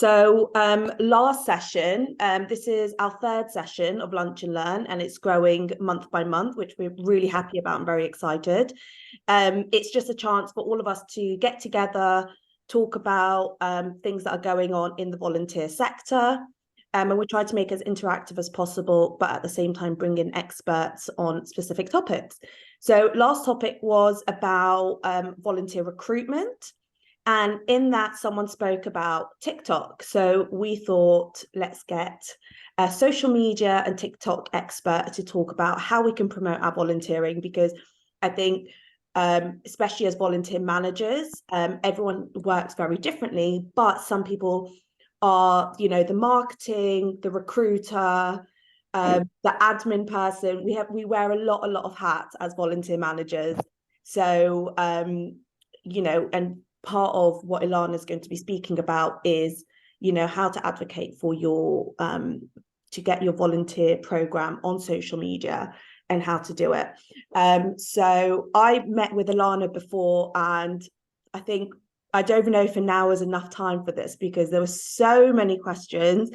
So last session, this is our third session of Lunch and Learn, and it's growing month by month, which we're really happy about and very excited. It's just a chance for all of us to get together, talk about things that are going on in the volunteer sector. And we try to make it as interactive as possible, but at the same time, bring in experts on specific topics. So last topic was about volunteer recruitment. And in that, someone spoke about TikTok. So we thought, let's get a social media and TikTok expert to talk about how we can promote our volunteering, because I think, especially as volunteer managers, everyone works very differently, but some people are, the marketing, the recruiter, the admin person. We wear a lot of hats as volunteer managers. So, and part of what Ilana is going to be speaking about is, how to advocate for your, to get your volunteer program on social media and how to do it. So I met with Ilana before, and I don't even know if now is enough time for this, because there were so many questions,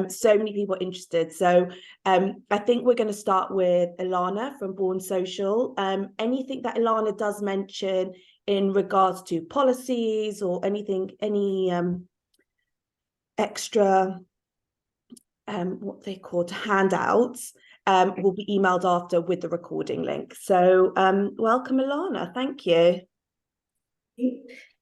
so many people interested. So I think we're going to start with Ilana from Born Social. Anything that Ilana does mention in regards to policies or anything, any extra, what they called handouts, will be emailed after with the recording link. So welcome, Ilana. Thank you.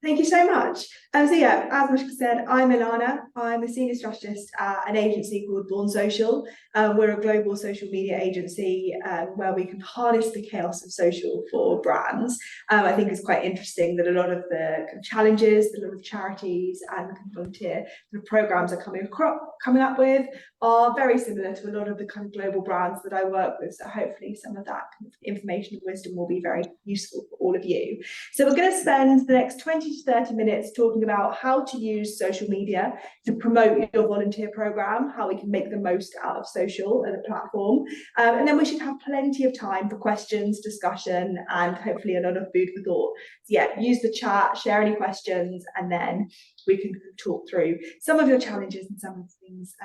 Thank you so much. So yeah, as Mishka said, I'm Ilana. I'm a senior strategist at an agency called Born Social. We're a global social media agency where we can harness the chaos of social for brands. I think it's quite interesting that a lot of the challenges that a lot of charities and volunteer programs are coming up with are very similar to a lot of the kind of global brands that I work with. So hopefully some of that kind of information and wisdom will be very useful for all of you. So we're going to spend the next 20 to 30 minutes talking about how to use social media to promote your volunteer program, how we can make the most out of social as a platform. And then we should have plenty of time for questions, discussion, and hopefully a lot of food for thought. So yeah, use the chat, share any questions, and then we can talk through some of your challenges and some of the things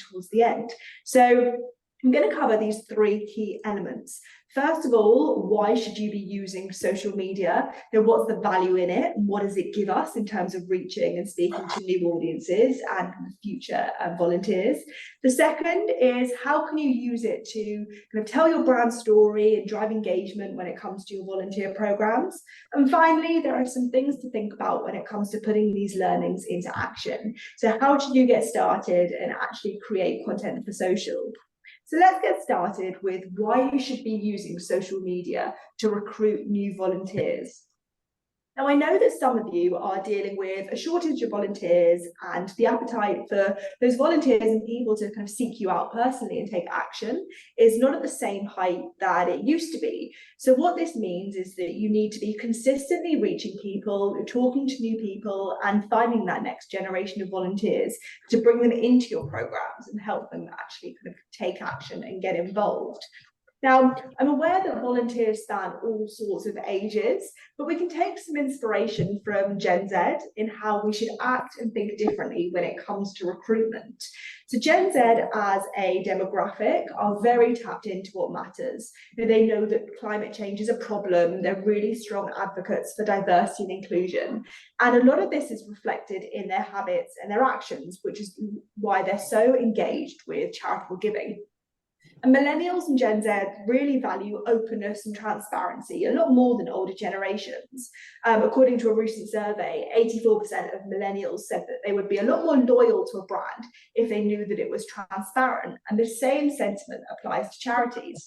towards the end. So I'm going to cover these three key elements. First of all, why should you be using social media? What's the value in it? And what does it give us in terms of reaching and speaking to new audiences and future volunteers? The second is, how can you use it to kind of tell your brand story and drive engagement when it comes to your volunteer programs? And finally, there are some things to think about when it comes to putting these learnings into action. So how should you get started and actually create content for social? So let's get started with why you should be using social media to recruit new volunteers. Now, I know that some of you are dealing with a shortage of volunteers, and the appetite for those volunteers and people to kind of seek you out personally and take action is not at the same height that it used to be. So what this means is that you need to be consistently reaching people, talking to new people, and finding that next generation of volunteers to bring them into your programs and help them actually kind of take action and get involved. Now, I'm aware that volunteers span all sorts of ages, but we can take some inspiration from Gen Z in how we should act and think differently when it comes to recruitment. So Gen Z as a demographic are very tapped into what matters. They know that climate change is a problem. They're really strong advocates for diversity and inclusion. And a lot of this is reflected in their habits and their actions, which is why they're so engaged with charitable giving. And millennials and Gen Z really value openness and transparency a lot more than older generations. According to a recent survey, 84% of millennials said that they would be a lot more loyal to a brand if they knew that it was transparent. And the same sentiment applies to charities.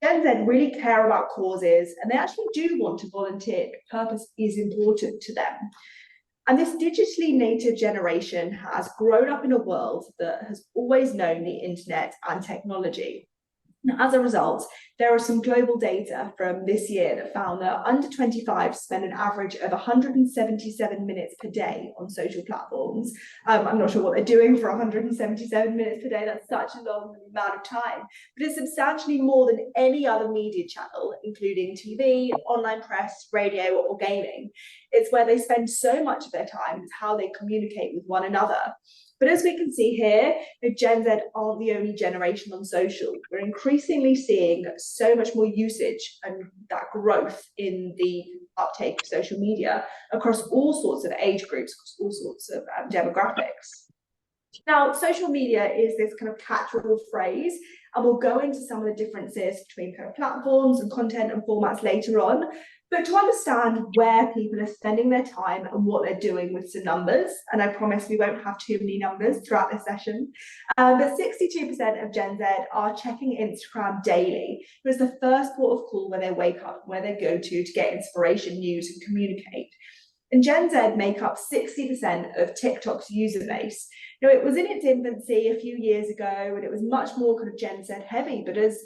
Gen Z really care about causes, and they actually do want to volunteer. Purpose is important to them. And this digitally native generation has grown up in a world that has always known the internet and technology. Now, as a result, there are some global data from this year that found that under 25 spend an average of 177 minutes per day on social platforms. I'm not sure what they're doing for 177 minutes per day. That's such a long amount of time, but it's substantially more than any other media channel, including TV, online press, radio, or gaming. It's where they spend so much of their time. It's how they communicate with one another. But as we can see here, Gen Z aren't the only generation on social. We're increasingly seeing so much more usage and that growth in the uptake of social media across all sorts of age groups, across all sorts of demographics. Now, social media is this kind of catch-all phrase, and we'll go into some of the differences between kind of platforms and content and formats later on. But to understand where people are spending their time and what they're doing with some numbers, and I promise we won't have too many numbers throughout this session, but 62% of Gen Z are checking Instagram daily. It was the first port of call when they wake up, where they go to get inspiration, news, and communicate. And Gen Z make up 60% of TikTok's user base. Now, it was in its infancy a few years ago, and it was much more kind of Gen Z heavy, but as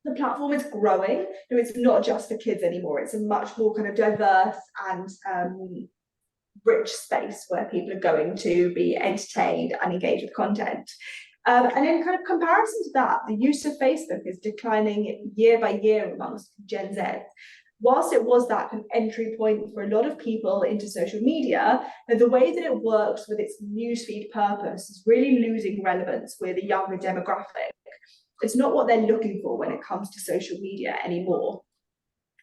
the platform is growing, so it's not just for kids anymore. It's a much more kind of diverse and rich space where people are going to be entertained and engage with content. And in kind of comparison to that, the use of Facebook is declining year by year amongst Gen Z. Whilst it was that kind of entry point for a lot of people into social media, and the way that it works with its newsfeed purpose is really losing relevance with a younger demographic. It's not what they're looking for when it comes to social media anymore.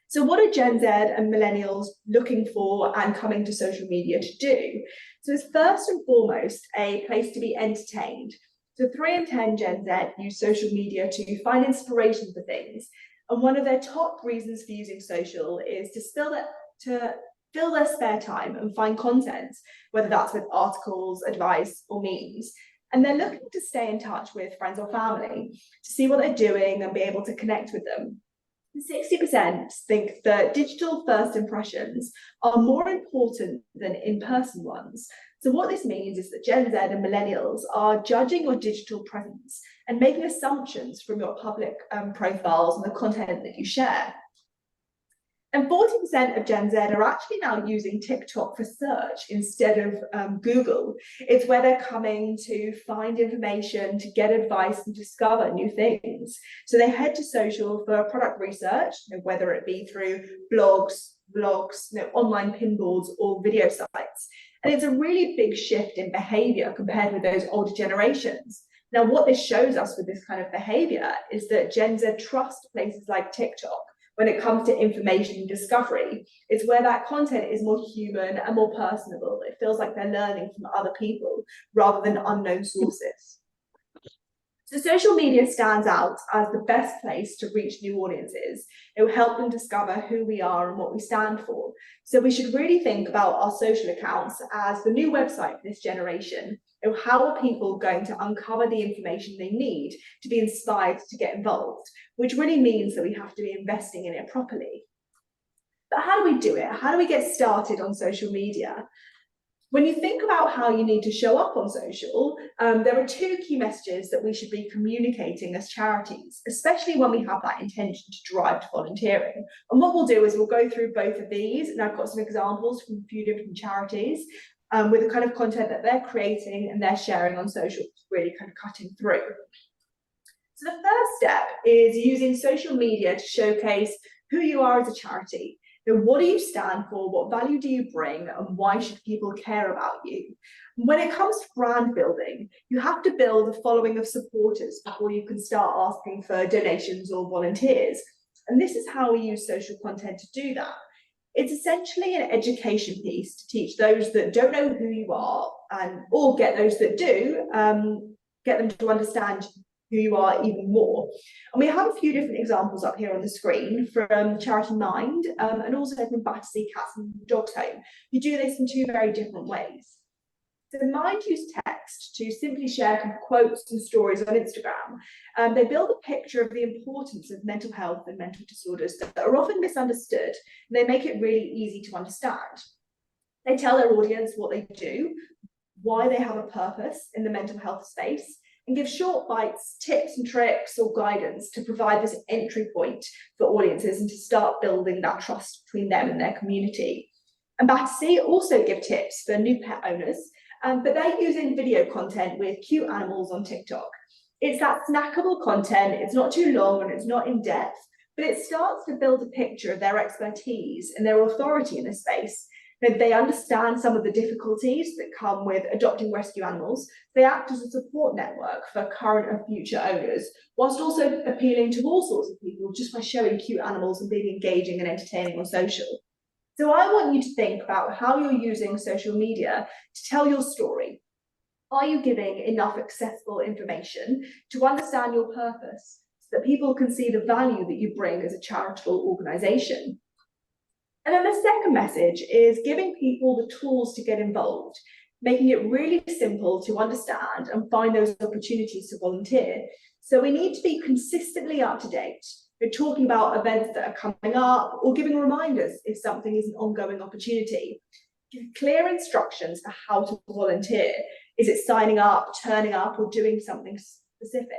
So what are Gen Z and millennials looking for and coming to social media to do? So it's first and foremost a place to be entertained. So 3 in 10 Gen Z use social media to find inspiration for things. And one of their top reasons for using social is to fill their spare time and find content, whether that's with articles, advice, or memes. And they're looking to stay in touch with friends or family, to see what they're doing and be able to connect with them. 60% think that digital first impressions are more important than in-person ones. So what this means is that Gen Z and millennials are judging your digital presence and making assumptions from your public profiles and the content that you share. And 40% of Gen Z are actually now using TikTok for search instead of Google. It's where they're coming to find information, to get advice and discover new things. So they head to social for product research, whether it be through blogs, online pinboards or video sites. And it's a really big shift in behavior compared with those older generations. Now, what this shows us with this kind of behavior is that Gen Z trust places like TikTok when it comes to information and discovery. It's where that content is more human and more personable. It feels like they're learning from other people rather than unknown sources. So social media stands out as the best place to reach new audiences. It will help them discover who we are and what we stand for. So we should really think about our social accounts as the new website for this generation. And how are people going to uncover the information they need to be inspired to get involved, which really means that we have to be investing in it properly. But how do we do it? How do we get started on social media? When you think about how you need to show up on social, there are 2 key messages that we should be communicating as charities, especially when we have that intention to drive to volunteering. And what we'll do is we'll go through both of these, and I've got some examples from a few different charities with the kind of content that they're creating and they're sharing on social, really kind of cutting through. So the first step is using social media to showcase who you are as a charity. What do you stand for? What value do you bring? And why should people care about you? When it comes to brand building, you have to build a following of supporters before you can start asking for donations or volunteers. And this is how we use social content to do that. It's essentially an education piece to teach those that don't know who you are, or get those that do, get them to understand who you are even more. And we have a few different examples up here on the screen from Charity Mind and also from Battersea Cats and Dogs Home, who do this in 2 very different ways. So Mind use text to simply share kind of quotes and stories on Instagram. They build a picture of the importance of mental health and mental disorders that are often misunderstood, and they make it really easy to understand. They tell their audience what they do, why they have a purpose in the mental health space, and give short bites, tips and tricks or guidance to provide this entry point for audiences and to start building that trust between them and their community. And Battersea also give tips for new pet owners, but they're using video content with cute animals on TikTok. It's that snackable content, it's not too long and it's not in depth, but it starts to build a picture of their expertise and their authority in the space. They understand some of the difficulties that come with adopting rescue animals. They act as a support network for current and future owners, whilst also appealing to all sorts of people just by showing cute animals and being engaging and entertaining on social. So I want you to think about how you're using social media to tell your story. Are you giving enough accessible information to understand your purpose so that people can see the value that you bring as a charitable organisation? And then the second message is giving people the tools to get involved, making it really simple to understand and find those opportunities to volunteer. So we need to be consistently up to date. We're talking about events that are coming up or giving reminders if something is an ongoing opportunity. Give clear instructions for how to volunteer. Is it signing up, turning up, or doing something specific?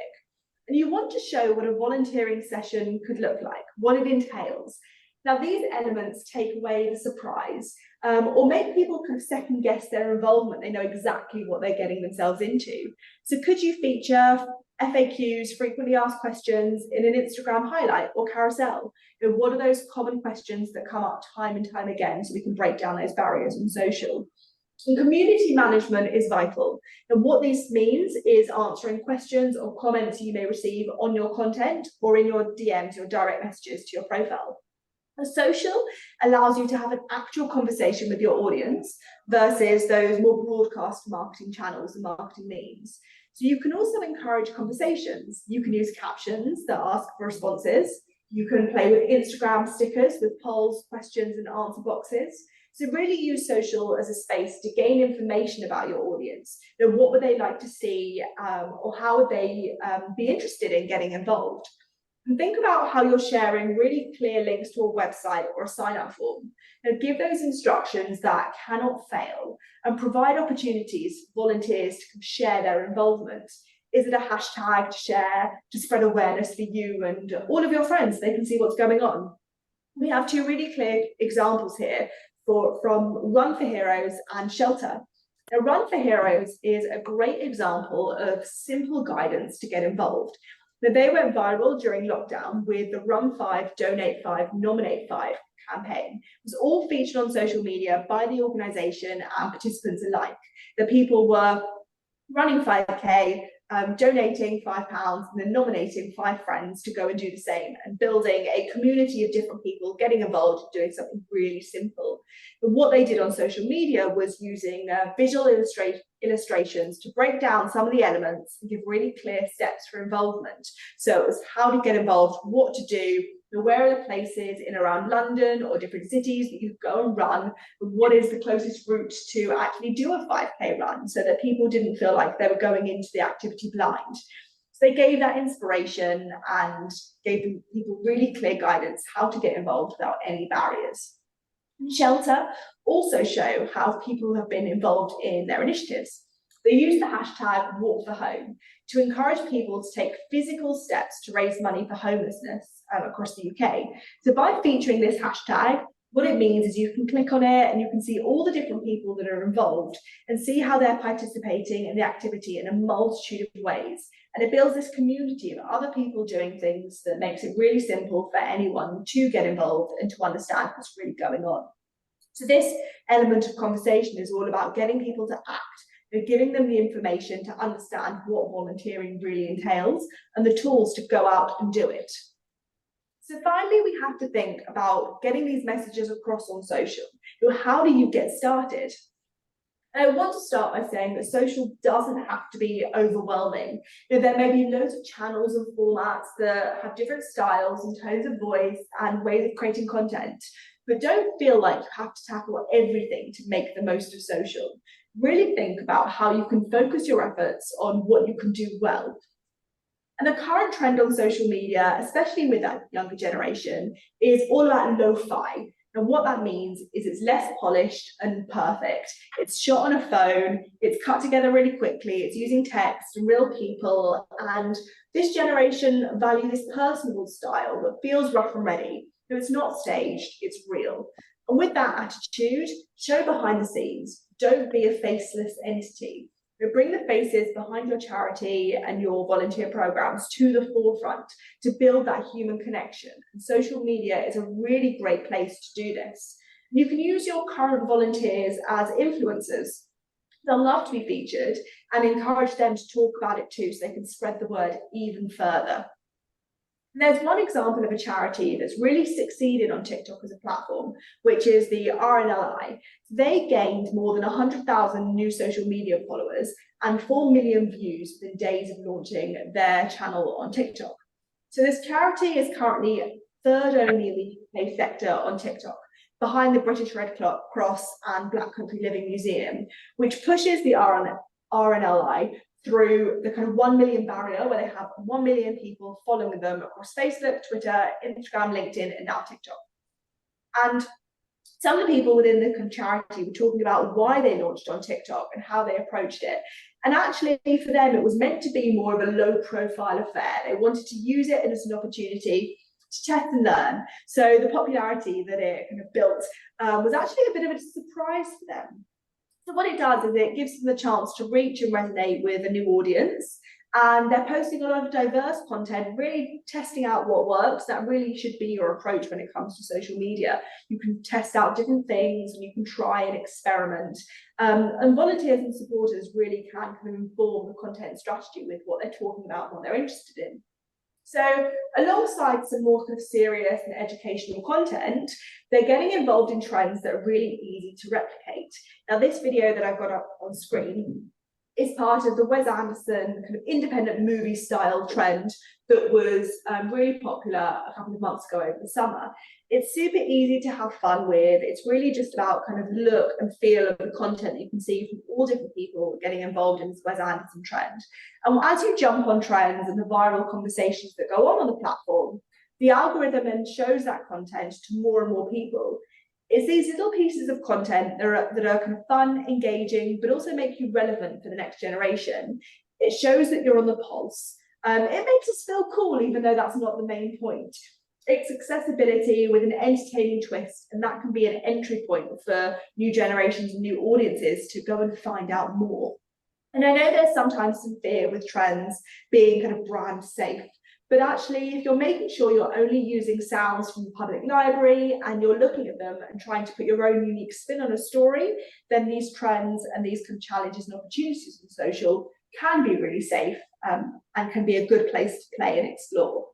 And you want to show what a volunteering session could look like, what it entails. Now, these elements take away the surprise or make people kind of second guess their involvement. They know exactly what they're getting themselves into. So could you feature FAQs, frequently asked questions, in an Instagram highlight or carousel? You know, what are those common questions that come up time and time again so we can break down those barriers on social? And community management is vital. And what this means is answering questions or comments you may receive on your content or in your DMs, your direct messages to your profile. A social allows you to have an actual conversation with your audience versus those more broadcast marketing channels and marketing means. So you can also encourage conversations. You can use captions that ask for responses. You can play with Instagram stickers with polls, questions and answer boxes. So really use social as a space to gain information about your audience. You know, what would they like to see or how would they be interested in getting involved? And think about how you're sharing really clear links to a website or a sign-up form. Now, give those instructions that cannot fail and provide opportunities for volunteers to share their involvement. Is it a hashtag to share, to spread awareness for you and all of your friends so they can see what's going on? We have two really clear examples here from Run for Heroes and Shelter. Now, Run for Heroes is a great example of simple guidance to get involved. Now, they went viral during lockdown with the Run 5, Donate 5, Nominate 5 campaign. It was all featured on social media by the organisation and participants alike. The people were running 5K, donating £5 and then nominating 5 friends to go and do the same and building a community of different people getting involved and doing something really simple. But what they did on social media was using visual illustrations to break down some of the elements and give really clear steps for involvement. So it was how to get involved, what to do, where are the places in around London or different cities that you go and run, and what is the closest route to actually do a 5K run so that people didn't feel like they were going into the activity blind. So they gave that inspiration and gave people really clear guidance how to get involved without any barriers. Shelter also show how people have been involved in their initiatives. They use the hashtag Walk for Home to encourage people to take physical steps to raise money for homelessness across the UK. So by featuring this hashtag, what it means is you can click on it and you can see all the different people that are involved and see how they're participating in the activity in a multitude of ways. And it builds this community of other people doing things that makes it really simple for anyone to get involved and to understand what's really going on. So this element of conversation is all about getting people to act, and giving them the information to understand what volunteering really entails and the tools to go out and do it. So finally, we have to think about getting these messages across on social. How do you get started? And I want to start by saying that social doesn't have to be overwhelming. There may be loads of channels and formats that have different styles and tones of voice and ways of creating content, but don't feel like you have to tackle everything to make the most of social. Really think about how you can focus your efforts on what you can do well. And the current trend on social media, especially with that younger generation, is all about lo-fi. And what that means is it's less polished and perfect. It's shot on a phone, it's cut together really quickly, it's using text and real people, and this generation value this personal style that feels rough and ready. So it's not staged, it's real. And with that attitude, show behind the scenes. Don't be a faceless entity. Bring the faces behind your charity and your volunteer programs to the forefront to build that human connection. And social media is a really great place to do this. You can use your current volunteers as influencers. They'll love to be featured, and encourage them to talk about it too, so they can spread the word even further. And there's one example of a charity that's really succeeded on TikTok as a platform, which is the RNLI. They gained more than 100,000 new social media followers and 4 million views within days of launching their channel on TikTok. So this charity is currently third only in the UK sector on TikTok, behind the British Red Cross and Black Country Living Museum, which pushes the RNLI through the kind of 1 million barrier, where they have 1 million people following them across Facebook, Twitter, Instagram, LinkedIn, and now TikTok. And some of the people within the charity were talking about why they launched on TikTok and how they approached it. And actually, for them, it was meant to be more of a low-profile affair. They wanted to use it as an opportunity to test and learn. So the popularity that it kind of built was actually a bit of a surprise for them. So what it does is it gives them the chance to reach and resonate with a new audience, and they're posting a lot of diverse content, really testing out what works. That really should be your approach when it comes to social media. You can test out different things and you can try and experiment. And volunteers and supporters really can kind of inform the content strategy with what they're talking about and what they're interested in. So alongside some more kind of serious and educational content, they're getting involved in trends that are really easy to replicate. Now, this video that I've got up on screen is part of the Wes Anderson kind of independent movie style trend that was really popular a couple of months ago over the summer. It's super easy to have fun with. It's really just about kind of look and feel of the content that you can see from all different people getting involved in this Wes Anderson trend. And as you jump on trends and the viral conversations that go on the platform, the algorithm then shows that content to more and more people. It's these little pieces of content that are kind of fun, engaging, but also make you relevant for the next generation. It shows that you're on the pulse. It makes us feel cool, even though that's not the main point. It's accessibility with an entertaining twist, and that can be an entry point for new generations and new audiences to go and find out more. And I know there's sometimes some fear with trends being kind of brand safe, but actually, if you're making sure you're only using sounds from the public library and you're looking at them and trying to put your own unique spin on a story, then these trends and these kind of challenges and opportunities in social can be really safe and can be a good place to play and explore.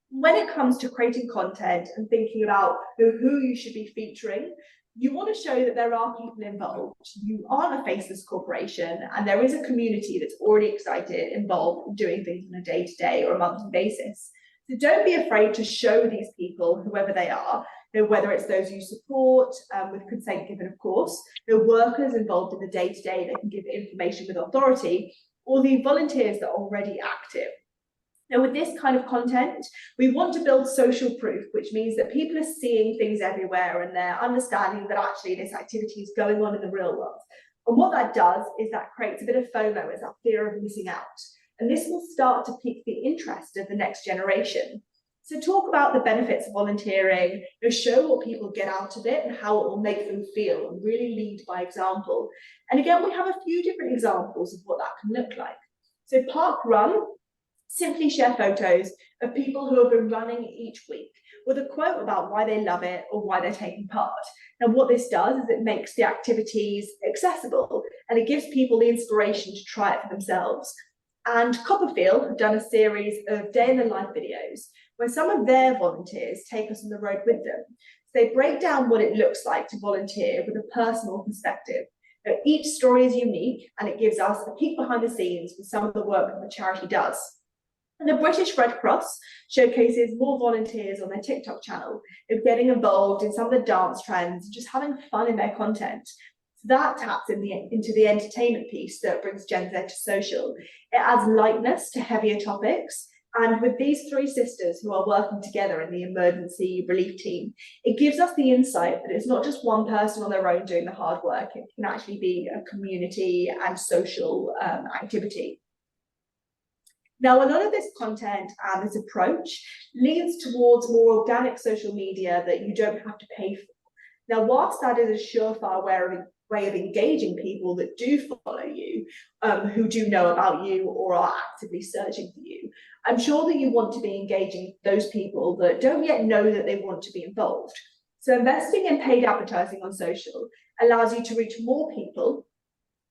When it comes to creating content and thinking about who you should be featuring, you want to show that there are people involved. You aren't a faceless corporation, and there is a community that's already excited, involved in doing things on a day-to-day or a monthly basis. So don't be afraid to show these people, whoever they are, whether it's those you support, with consent given, of course, the workers involved in the day-to-day that can give information with authority, or the volunteers that are already active. Now, with this kind of content, we want to build social proof, which means that people are seeing things everywhere and they're understanding that actually this activity is going on in the real world. And what that does is that creates a bit of FOMO, it's that fear of missing out. And this will start to pique the interest of the next generation. So talk about the benefits of volunteering, show what people get out of it and how it will make them feel, and really lead by example. And again, we have a few different examples of what that can look like. So Park Run simply share photos of people who have been running each week with a quote about why they love it or why they're taking part. Now, what this does is it makes the activities accessible and it gives people the inspiration to try it for themselves. And Copperfield have done a series of day in the life videos where some of their volunteers take us on the road with them. So they break down what it looks like to volunteer with a personal perspective. Now, each story is unique and it gives us a peek behind the scenes with some of the work that the charity does. And the British Red Cross showcases more volunteers on their TikTok channel of getting involved in some of the dance trends, just having fun in their content. So that taps into the entertainment piece that brings Gen Z to social. It adds lightness to heavier topics, And with these three sisters who are working together in the emergency relief team, it gives us the insight that it's not just one person on their own doing the hard work. It can actually be a community and social activity. Now, a lot of this content and this approach leads towards more organic social media that you don't have to pay for. Now, whilst that is a surefire way of engaging people that do follow you, who do know about you or are actively searching for you, I'm sure that you want to be engaging those people that don't yet know that they want to be involved. So investing in paid advertising on social allows you to reach more people.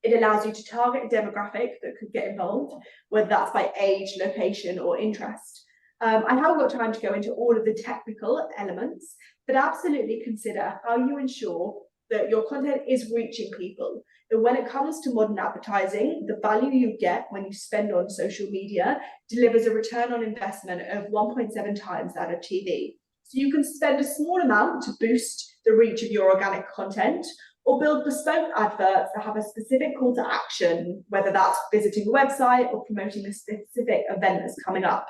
It allows you to target a demographic that could get involved, whether that's by age, location, or interest. I haven't got time to go into all of the technical elements, but absolutely consider how you ensure that your content is reaching people. And when it comes to modern advertising, the value you get when you spend on social media delivers a return on investment of 1.7 times that of TV. So you can spend a small amount to boost the reach of your organic content, or build bespoke adverts that have a specific call to action, whether that's visiting a website or promoting a specific event that's coming up.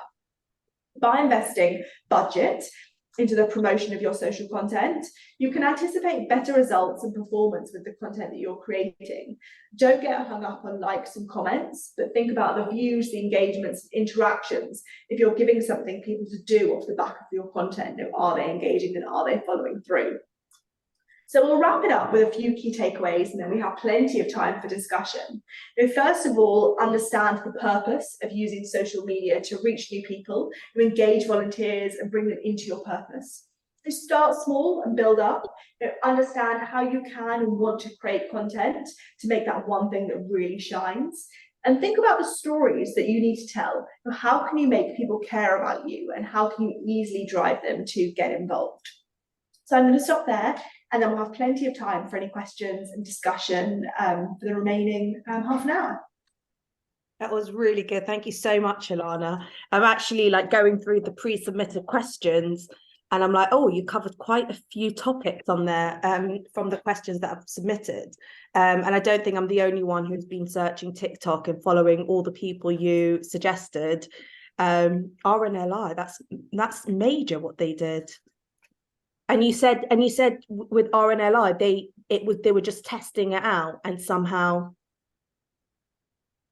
By investing budget into the promotion of your social content, you can anticipate better results and performance with the content that you're creating. Don't get hung up on likes and comments, but think about the views, the engagements, interactions. If you're giving something people to do off the back of your content, are they engaging and are they following through? So we'll wrap it up with a few key takeaways, and then we have plenty of time for discussion. Now, first of all, understand the purpose of using social media to reach new people, to engage volunteers and bring them into your purpose. So start small and build up. Understand how you can and want to create content to make that one thing that really shines. And think about the stories that you need to tell. How can you make people care about you, and how can you easily drive them to get involved? So I'm going to stop there, and then we'll have plenty of time for any questions and discussion for the remaining half an hour. That was really good. Thank you so much, Ilana. I'm actually like going through the pre-submitted questions, and I'm like, oh, you covered quite a few topics on there from the questions that I've submitted. And I don't think I'm the only one who's been searching TikTok and following all the people you suggested. RNLI, that's major what they did. And you said with RNLI, they were just testing it out, and somehow.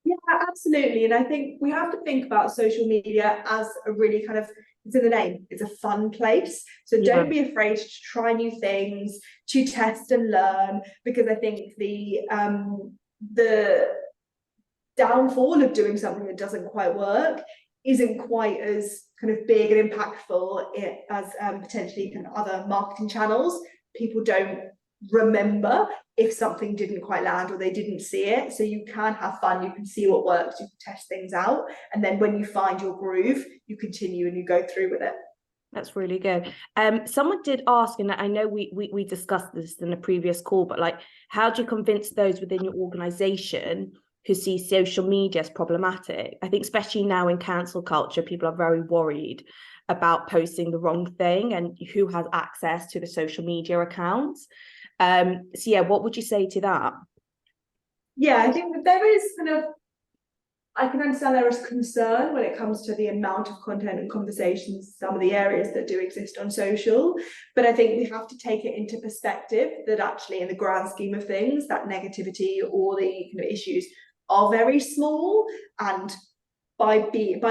Yeah, absolutely. And I think we have to think about social media as a really kind of, it's in the name, it's a fun place. So don't be afraid to try new things, to test and learn, because I think the downfall of doing something that doesn't quite work isn't quite as kind of big and impactful as potentially kind of other marketing channels. People don't remember if something didn't quite land or they didn't see it. So you can have fun, you can see what works, you can test things out, and then when you find your groove, you continue and you go through with it. That's really good. Someone did ask, and I know we discussed this in a previous call, but like, how do you convince those within your organization who see social media as problematic? I think especially now in cancel culture, people are very worried about posting the wrong thing and who has access to the social media accounts. So yeah, what would you say to that? Yeah, I think that there is kind of, I can understand there is concern when it comes to the amount of content and conversations, some of the areas that do exist on social, but I think we have to take it into perspective that actually in the grand scheme of things, that negativity or the kind of issues are very small, and by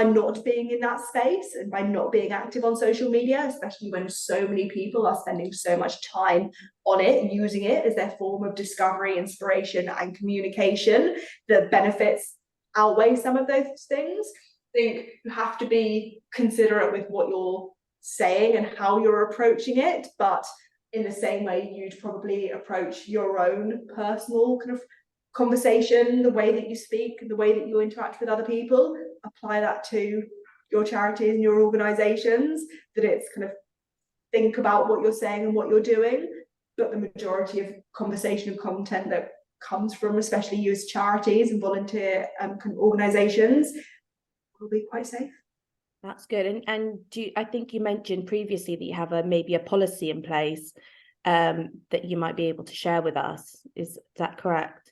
not being in that space and by not being active on social media, especially when so many people are spending so much time on it, using it as their form of discovery, inspiration, and communication, the benefits outweigh some of those things. I think you have to be considerate with what you're saying and how you're approaching it, but in the same way you'd probably approach your own personal kind of conversation, the way that you speak, the way that you interact with other people, apply that to your charities and your organizations, that it's kind of think about what you're saying and what you're doing, but the majority of conversation and content that comes from especially you as charities and volunteer organizations will be quite safe. That's good. And I think you mentioned previously that you have maybe a policy in place that you might be able to share with us. Is that correct?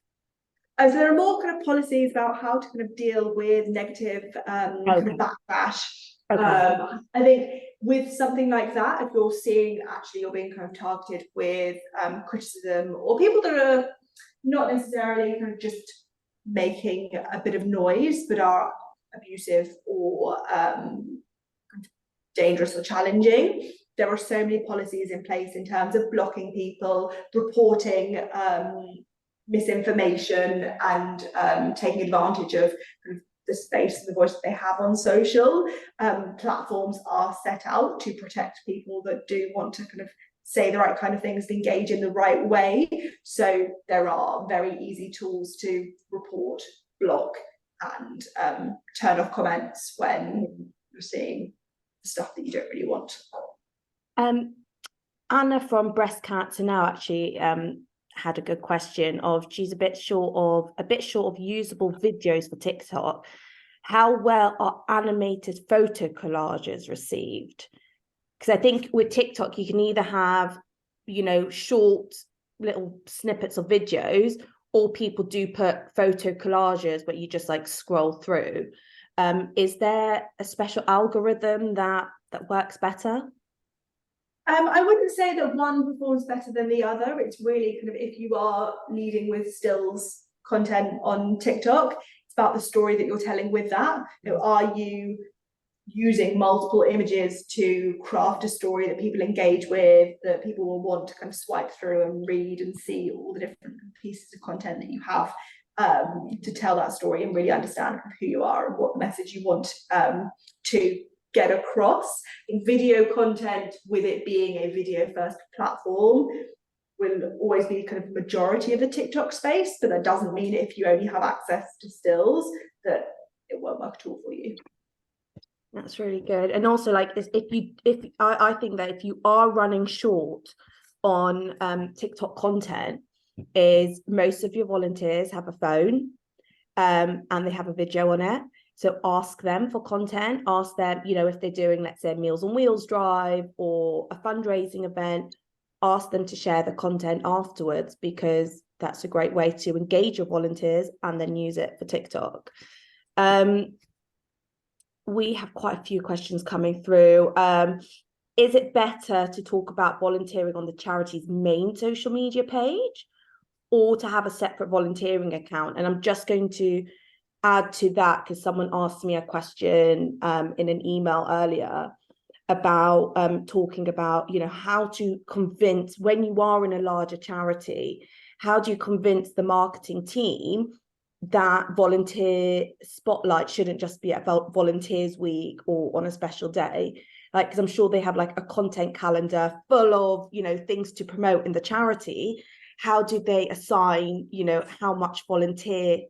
So there are more kind of policies about how to kind of deal with negative kind of backlash Okay. I think with something like that, if you're seeing actually you're being kind of targeted with criticism, or people that are not necessarily kind of just making a bit of noise but are abusive or dangerous or challenging, there are so many policies in place in terms of blocking people, reporting misinformation, and taking advantage of the space and the voice that they have on social. Platforms are set out to protect people that do want to kind of say the right kind of things, engage in the right way. So there are very easy tools to report, block, and turn off comments when you're seeing stuff that you don't really want. Anna from Breast Cancer Now actually had a good question of, she's a bit short of usable videos for TikTok. How well are animated photo collages received? Because I think with TikTok, you can either have, short little snippets of videos, or people do put photo collages, but you just like scroll through. Is there a special algorithm that works better? I wouldn't say that one performs better than the other. It's really kind of, if you are leading with stills content on TikTok, it's about the story that you're telling with that. Are you using multiple images to craft a story that people engage with, that people will want to kind of swipe through and read and see all the different pieces of content that you have to tell that story and really understand who you are and what message you want to get across. In video content, with it being a video first platform, will always be kind of majority of the TikTok space, but that doesn't mean if you only have access to stills that it won't work at all for you. That's really good. And also, like, I think that if you are running short on TikTok content, is most of your volunteers have a phone and they have a video on it. So ask them for content, ask them, if they're doing, let's say, a Meals on Wheels drive or a fundraising event, ask them to share the content afterwards, because that's a great way to engage your volunteers and then use it for TikTok. We have quite a few questions coming through. Is it better to talk about volunteering on the charity's main social media page, or to have a separate volunteering account? And I'm just going to add to that, because someone asked me a question in an email earlier about talking about, how to convince, when you are in a larger charity, how do you convince the marketing team that volunteer spotlight shouldn't just be at Volunteers Week or on a special day? Like, because I'm sure they have like a content calendar full of, things to promote in the charity. How do they assign, how much volunteer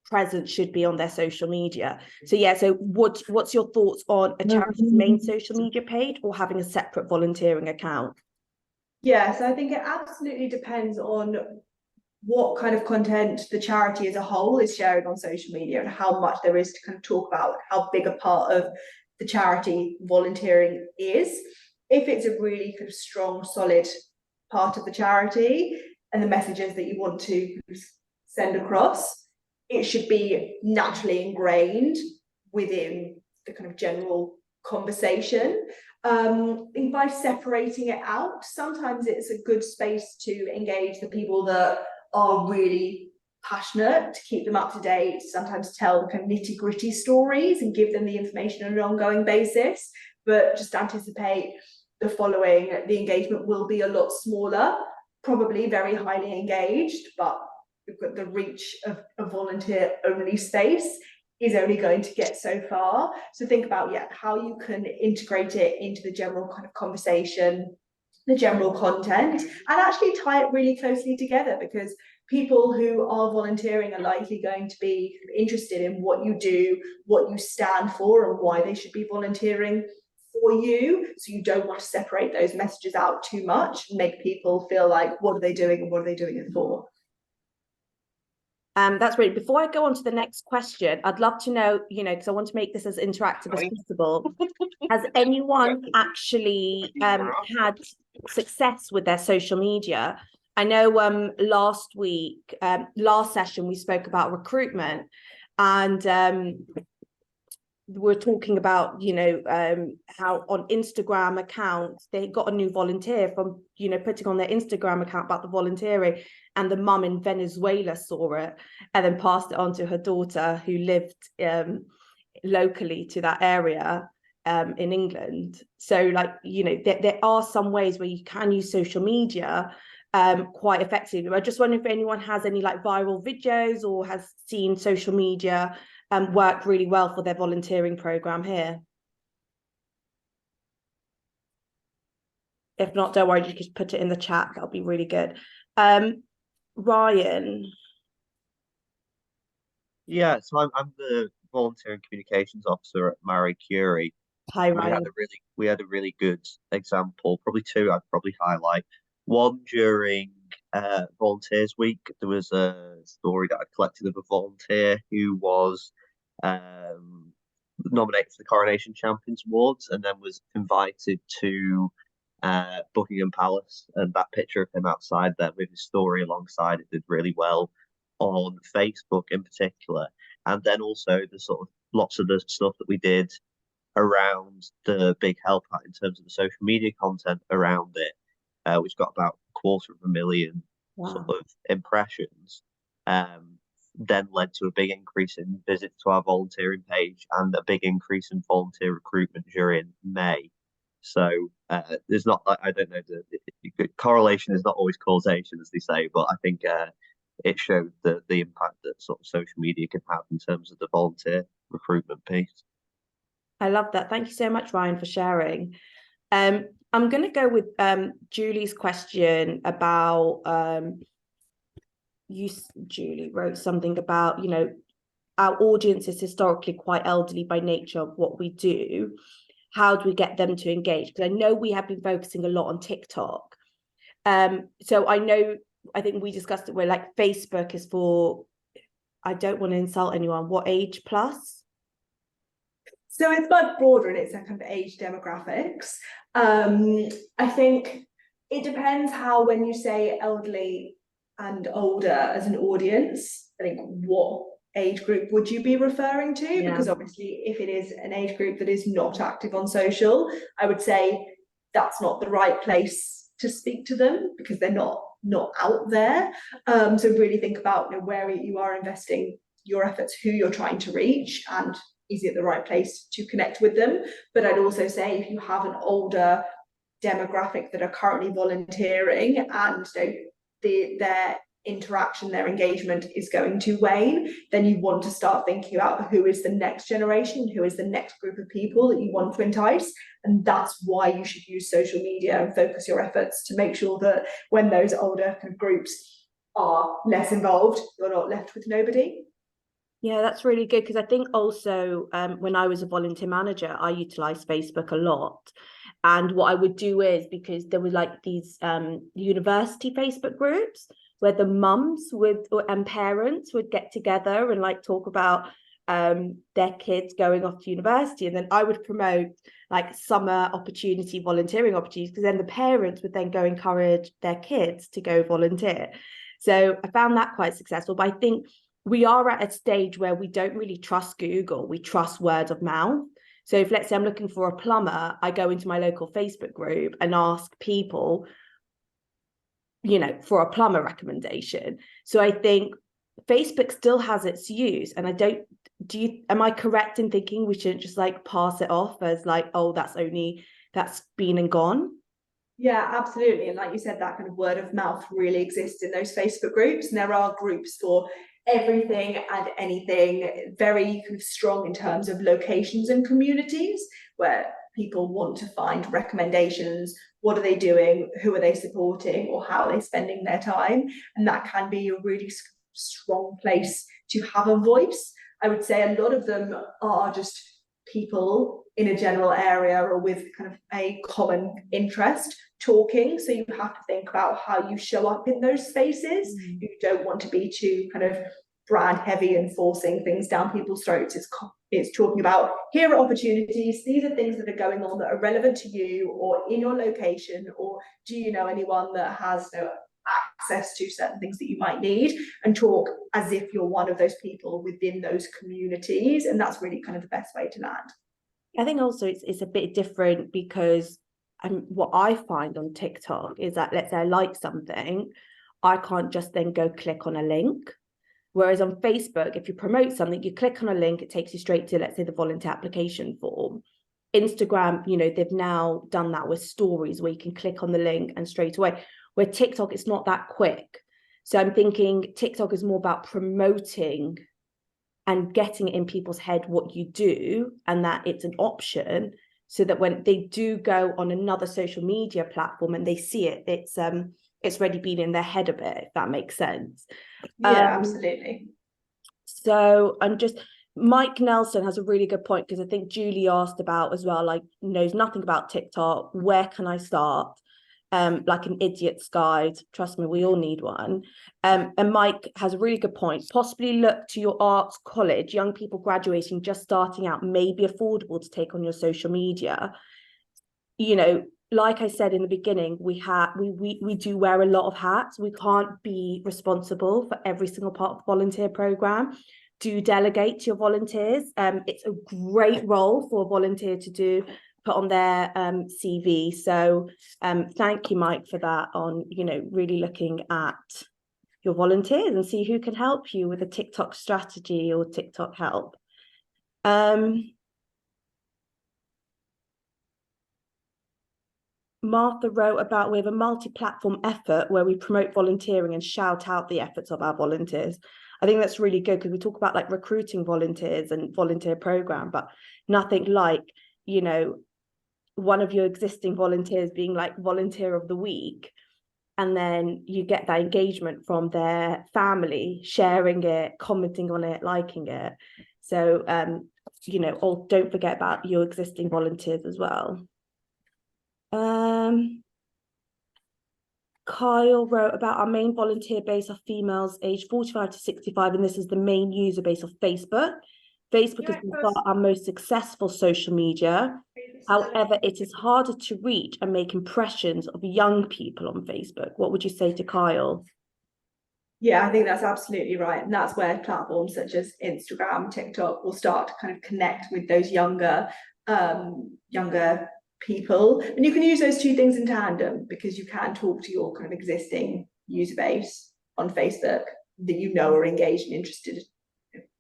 presence should be on their social media? So what's your thoughts on a charity's main social media page or having a separate volunteering account? Yeah, so I think it absolutely depends on what kind of content the charity as a whole is sharing on social media, and how much there is to kind of talk about how big a part of the charity volunteering is. If it's a really kind of strong, solid part of the charity and the messages that you want to send across, it should be naturally ingrained within the kind of general conversation. By separating it out, sometimes it's a good space to engage the people that are really passionate, to keep them up to date, sometimes tell the kind of nitty-gritty stories and give them the information on an ongoing basis. But just anticipate the following, the engagement will be a lot smaller, probably very highly engaged, but the reach of a volunteer-only space is only going to get so far. So think about, how you can integrate it into the general kind of conversation, the general content, and actually tie it really closely together, because people who are volunteering are likely going to be interested in what you do, what you stand for, and why they should be volunteering for you. So you don't want to separate those messages out too much and make people feel like, what are they doing and what are they doing it for? That's great. Before I go on to the next question, I'd love to know, because I want to make this as interactive as possible. Has anyone actually had success with their social media? I know last session, we spoke about recruitment, and we're talking about, how on Instagram accounts, they got a new volunteer from, putting on their Instagram account about the volunteering, and the mum in Venezuela saw it and then passed it on to her daughter who lived locally to that area in England. So there are some ways where you can use social media quite effectively. I just wonder if anyone has any viral videos or has seen social media work really well for their volunteering program here. If not, don't worry, you can put it in the chat. That'll be really good. Ryan. Yeah, so I'm the volunteer and communications officer at Marie Curie. Hi, We Ryan. had a really good example, probably two I'd probably highlight. One during Volunteers Week, there was a story that I collected of a volunteer who was nominated for the Coronation Champions Awards and then was invited to Buckingham Palace, and that picture of him outside there with his story alongside it did really well on Facebook in particular. And then also the sort of lots of the stuff that we did around the big help out in terms of the social media content around it, which got about 250,000 sort of impressions, then led to a big increase in visits to our volunteering page and a big increase in volunteer recruitment during May. So there's not, I don't know, the correlation is not always causation, as they say, but I think it showed the impact that sort of social media can have in terms of the volunteer recruitment piece. I love that. Thank you so much, Ryan, for sharing. I'm going to go with Julie's question about Julie wrote something about, our audience is historically quite elderly by nature of what we do. How do we get them to engage? Because I know we have been focusing a lot on TikTok. So I think we discussed it where Facebook is for, I don't want to insult anyone, what age plus? So it's much broader in its kind of age demographics. I think it depends how, when you say elderly and older as an audience, I think what age group would you be referring to? Yeah. Because obviously if it is an age group that is not active on social, I would say that's not the right place to speak to them because they're not out there. So really think about where you are investing your efforts, who you're trying to reach, and is it the right place to connect with them? But I'd also say if you have an older demographic that are currently volunteering and their interaction, their engagement is going to wane, then you want to start thinking about who is the next generation, who is the next group of people that you want to entice. And that's why you should use social media and focus your efforts to make sure that when those older kind of groups are less involved, you're not left with nobody. Yeah, that's really good, because I think also when I was a volunteer manager, I utilized Facebook a lot. And what I would do is, because there were these university Facebook groups where the mums and parents would get together and talk about their kids going off to university, and then I would promote summer opportunity volunteering opportunities, because then the parents would then go encourage their kids to go volunteer. So I found that quite successful. But I think we are at a stage where we don't really trust Google, we trust word of mouth. So if, let's say I'm looking for a plumber, I go into my local Facebook group and ask people, for a plumber recommendation. So I think Facebook still has its use. And am I correct in thinking we shouldn't just pass it off as oh, that's been and gone? Yeah, absolutely. And like you said, that kind of word of mouth really exists in those Facebook groups. And there are groups for everything and anything, very kind of strong in terms of locations and communities where people want to find recommendations. What are they doing? Who are they supporting? Or how are they spending their time? And that can be a really strong place to have a voice. I would say a lot of them are just people in a general area or with kind of a common interest talking. So you have to think about how you show up in those spaces. You don't want to be too kind of brand heavy and forcing things down people's throats. It's talking about, here are opportunities, these are things that are going on that are relevant to you or in your location, or do you know anyone that has access to certain things that you might need, and talk as if you're one of those people within those communities, and that's really kind of the best way to land. I think also it's a bit different because what I find on TikTok is that, let's say I like something, I can't just then go click on a link. Whereas on Facebook, if you promote something, you click on a link, it takes you straight to, let's say, the volunteer application form. Instagram, you know, they've now done that with stories where you can click on the link and straight away. Where TikTok, it's not that quick. So I'm thinking TikTok is more about promoting and getting it in people's head what you do, and that it's an option, so that when they do go on another social media platform and they see it, it's already been in their head a bit, if that makes sense. Yeah, absolutely. So Mike Nelson has a really good point, because I think Julie asked about as well, like, knows nothing about TikTok, where can I start? Like an idiot's guide. Trust me, we all need one. And Mike has a really good point. Possibly look to your arts college, young people graduating, just starting out, may be affordable to take on your social media. You know, like I said in the beginning, we do wear a lot of hats. We can't be responsible for every single part of the volunteer program. Do delegate to your volunteers. It's a great role for a volunteer to do, put on their CV. So thank you, Mike, for that, on, you know, really looking at your volunteers and see who can help you with a TikTok strategy or TikTok help. Martha wrote about, we have a multi-platform effort where we promote volunteering and shout out the efforts of our volunteers. I think that's really good, because we talk about like recruiting volunteers and volunteer program, but nothing like, you know, one of your existing volunteers being like volunteer of the week, and then you get that engagement from their family, sharing it, commenting on it, liking it. So you know, or don't forget about your existing volunteers as well. Kyle wrote about, our main volunteer base of females aged 45 to 65, and this is the main user base of Facebook. Facebook has been our most successful social media. However, it is harder to reach and make impressions of young people on Facebook. What would you say to Kyle? Yeah, I think that's absolutely right. And that's where platforms such as Instagram, TikTok will start to kind of connect with those younger people. And you can use those two things in tandem, because you can talk to your kind of existing user base on Facebook that you know are engaged and interested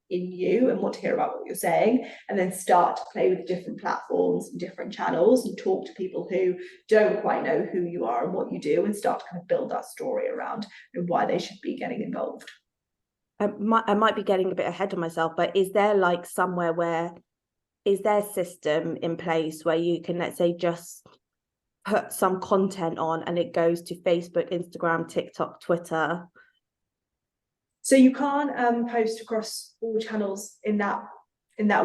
in you and want to hear about what you're saying, and then start to play with different platforms and different channels and talk to people who don't quite know who you are and what you do, and start to kind of build that story around and why they should be getting involved. I might be getting a bit ahead of myself, but is there like somewhere where, is there a system in place where you can, let's say, just put some content on and it goes to Facebook, Instagram, TikTok, Twitter? So you can't post across all channels in that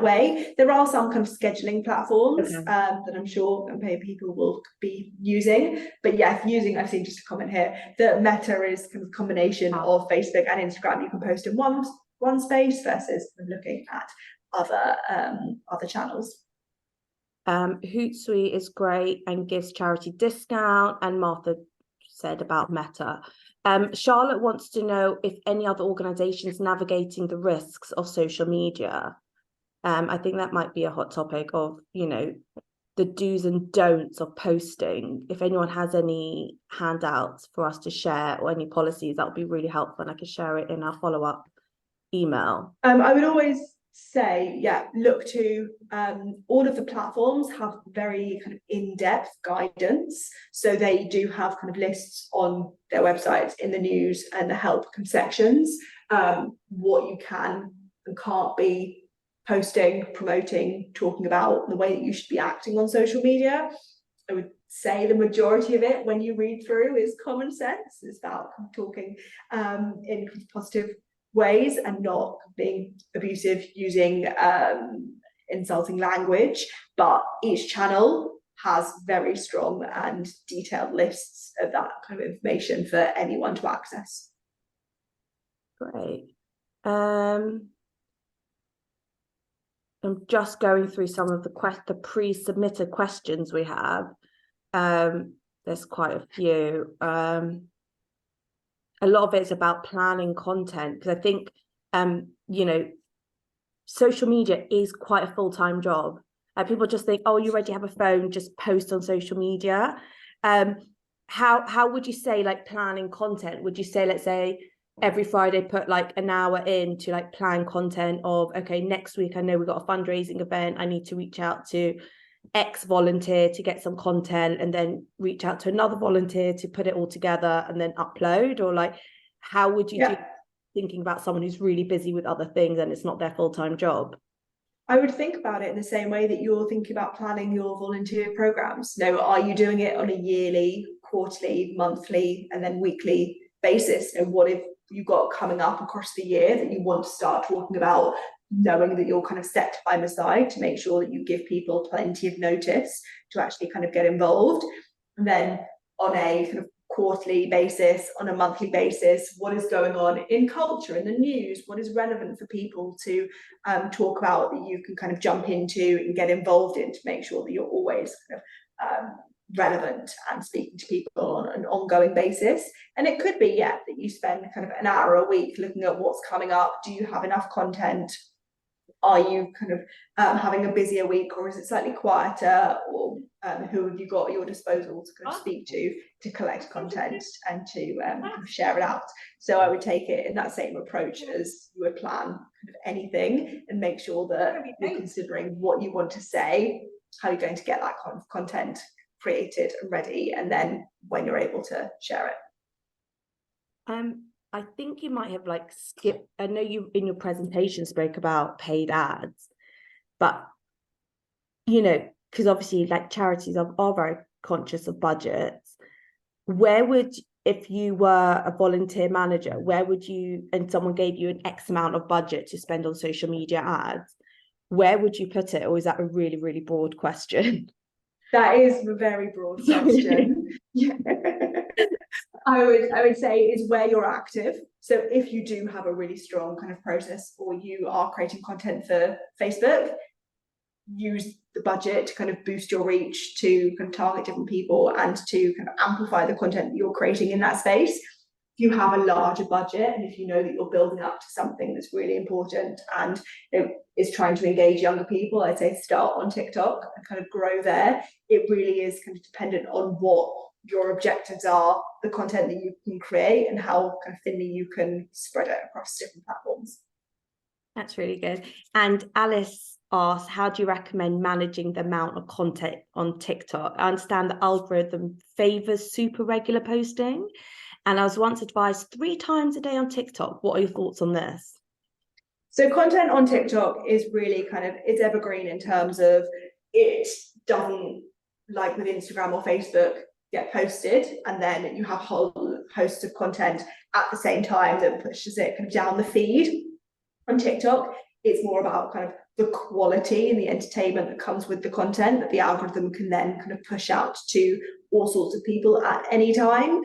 way. There are some kind of scheduling platforms that I'm sure people will be using. But yeah, I've seen just a comment here that Meta is kind of a combination of Facebook and Instagram. You can post in one space versus looking at other channels. Hootsuite is great and gives charity discount, and Martha said about Meta. Charlotte wants to know if any other organizations navigating the risks of social media. I think that might be a hot topic of, you know, the do's and don'ts of posting. If anyone has any handouts for us to share or any policies, that would be really helpful, and I can share it in our follow-up email. I would always say, yeah, look to all of the platforms have very kind of in-depth guidance. So they do have kind of lists on their websites, in the news and the help sections, what you can and can't be posting, promoting, talking about, the way that you should be acting on social media. I would say the majority of it, when you read through, is common sense. It's about talking in positive ways and not being abusive, using insulting language. But each channel has very strong and detailed lists of that kind of information for anyone to access. Great. I'm just going through some of the pre-submitted questions we have. There's quite a few. a lot of it's about planning content, because I think you know, social media is quite a full-time job. People just think, oh, you already have a phone, just post on social media. How would you say, like, planning content? Would you say, let's say every Friday put like an hour in to like plan content of, okay, next week I know we've got a fundraising event, I need to reach out to X volunteer to get some content, and then reach out to another volunteer to put it all together and then upload? Or like, how would you do, thinking about someone who's really busy with other things and it's not their full-time job? I would think about it in the same way that you're thinking about planning your volunteer programs. You know, are you doing it on a yearly, quarterly, monthly, and then weekly basis? And what if you've got coming up across the year that you want to start talking about, knowing that you'll kind of set time aside to make sure that you give people plenty of notice to actually kind of get involved? And then on a kind of quarterly basis, on a monthly basis, what is going on in culture, in the news, what is relevant for people to talk about, that you can kind of jump into and get involved in, to make sure that you're always kind of relevant and speaking to people on an ongoing basis. And it could be, that you spend kind of an hour a week looking at what's coming up. Do you have enough content? Are you kind of having a busier week, or is it slightly quieter? Or who have you got at your disposal to kind of speak to collect content and to share it out? So I would take it in that same approach as you would plan kind of anything, and make sure that you're considering what you want to say, how you're going to get that kind of content created and ready, and then when you're able to share it. I think you might have like skipped, I know you in your presentation spoke about paid ads, but you know, because obviously like charities are very conscious of budgets. Where would, if you were a volunteer manager, where would you, and someone gave you an X amount of budget to spend on social media ads, where would you put it? Or is that a really, really broad question? That is a very broad question. I would say is where you're active. So if you do have a really strong kind of process, or you are creating content for Facebook, use the budget to kind of boost your reach, to kind of target different people, and to kind of amplify the content that you're creating in that space. If you have a larger budget, and if you know that you're building up to something that's really important and is trying to engage younger people, I'd say start on TikTok and kind of grow there. It really is kind of dependent on what your objectives are, the content that you can create, and how kind of thinly you can spread it across different platforms. That's really good. And Alice asked, how do you recommend managing the amount of content on TikTok? I understand the algorithm favors super regular posting, and I was once advised 3 times a day on TikTok. What are your thoughts on this? So content on TikTok is really kind of, it's evergreen in terms of it doesn't, like with Instagram or Facebook, get posted and then you have whole hosts of content at the same time that pushes it kind of down the feed. On TikTok, it's more about kind of the quality and the entertainment that comes with the content that the algorithm can then kind of push out to all sorts of people at any time.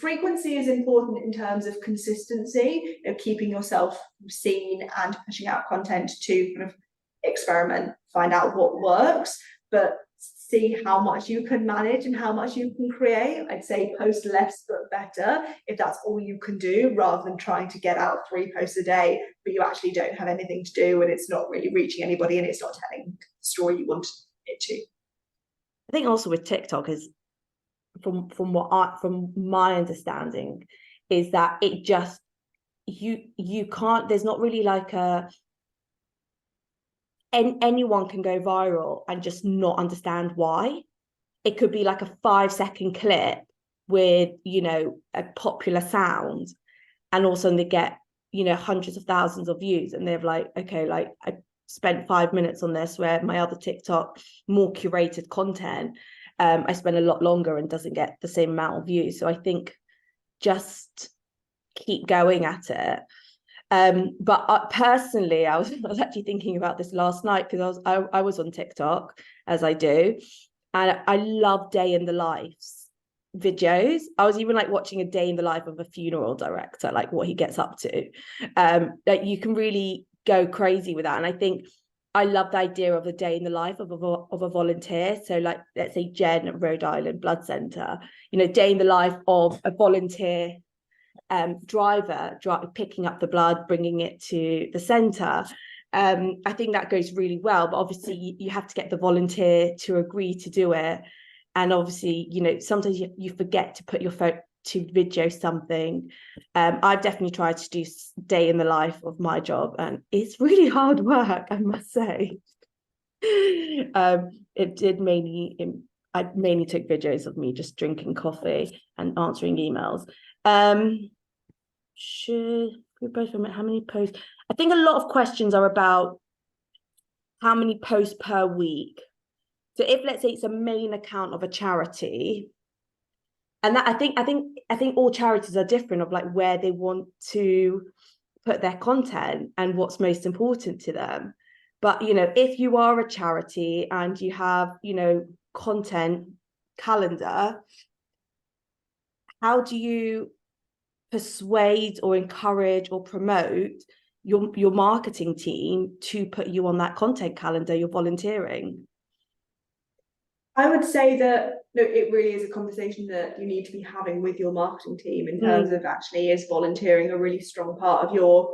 Frequency is important in terms of consistency, keeping yourself seen and pushing out content to kind of experiment, find out what works, but see how much you can manage and how much you can create. I'd say post less but better if that's all you can do, rather than trying to get out 3 posts a day but you actually don't have anything to do and it's not really reaching anybody and it's not telling the story you want it to. I think also with TikTok is, from my understanding, is that it just, you can't, there's not really like a, and anyone can go viral and just not understand why. It could be like a 5-second clip with, you know, a popular sound, and all of a sudden they get, you know, hundreds of thousands of views, and they're like, okay, like I spent 5 minutes on this, where my other TikTok, more curated content, I spend a lot longer and doesn't get the same amount of views. So I think just keep going at it. But personally, I was actually thinking about this last night, because I was on TikTok, as I do, and I love day in the lives videos. I was even like watching a day in the life of a funeral director, like what he gets up to. Like you can really go crazy with that, and I think I love the idea of a day in the life of a volunteer. So like, let's say Jen at Rhode Island Blood Centre, you know, day in the life of a volunteer driver picking up the blood, bringing it to the centre. I think that goes really well, but obviously you have to get the volunteer to agree to do it. And obviously, you know, sometimes you forget to put your phone to video something. I've definitely tried to do day in the life of my job, and it's really hard work, I must say. It did mainly, I mainly took videos of me just drinking coffee and answering emails. Should we both admit how many posts? I think a lot of questions are about how many posts per week. So if, let's say, it's a main account of a charity, and that I think all charities are different of like where they want to put their content and what's most important to them. But, you know, if you are a charity and you have, you know, content calendar, how do you persuade or encourage or promote your marketing team to put you on that content calendar, you're volunteering? I would say that it really is a conversation that you need to be having with your marketing team in terms of actually, is volunteering a really strong part of your